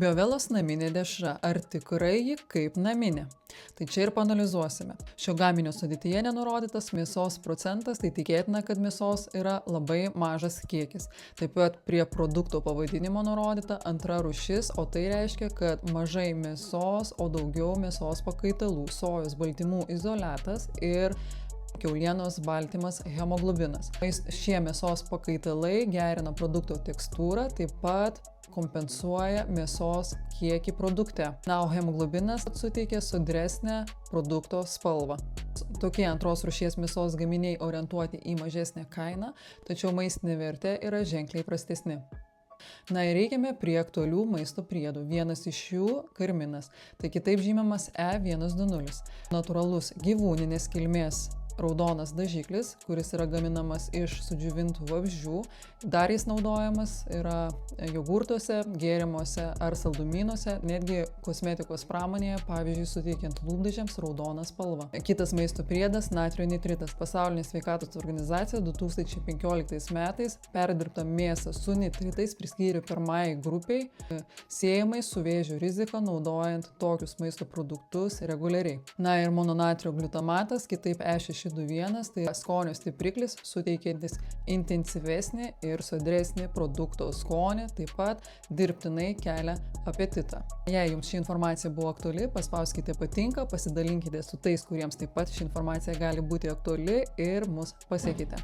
Biovelos naminė dešra. Ar tikrai ji kaip naminė? Tai čia ir paanalizuosime. Šio gaminio sudėtyje nenurodytas mėsos procentas, tai tikėtina, kad mėsos yra labai mažas kiekis. Taip pat prie produkto pavadinimo nurodyta antra rūšis, o tai reiškia, kad mažai mėsos, o daugiau mėsos pakaitalų, sojos baltymų izoliatas ir kiaulienos baltymas hemoglobinas. Šie mėsos pakaitalai gerina produkto tekstūrą, taip pat kompensuoja mėsos kiekį produkte. Na, o hemoglobinas suteikia sodresnę produkto spalvą. Tokie antros rūšies mėsos gaminiai orientuoti į mažesnę kainą, tačiau maistinė vertė yra ženkliai prastesni. Na ir reikiame prie aktualių maisto priedų. Vienas iš jų – karminas, tai kitaip žymiamas E120. Natūralus gyvūninės kilmės raudonas dažiklis, kuris yra gaminamas iš sudžiovintų vabzdžių. Dar jis naudojamas yra jogurtuose, gėrimuose ar saldumynuose, netgi kosmetikos pramonėje, pavyzdžiui, suteikiant lūpdažiams raudoną spalvą. Kitas maisto priedas – natrio nitritas. Pasaulinė sveikatos organizacija 2015 metais perdirbtą mėsą su nitritais priskyrė pirmai grupiai, siejamai su vėžio rizika naudojant tokius maisto produktus reguliariai. Na ir mononatrio gliutamatas, kitaip E621, tai skonio stipriklis, suteikiantis intensyvesnį ir sodresnį produkto skonį, taip pat dirbtinai kelia apetitą. Jei jums ši informacija buvo aktuali, paspauskite patinka, pasidalinkite su tais, kuriems taip pat ši informacija gali būti aktuali ir mus pasiekite.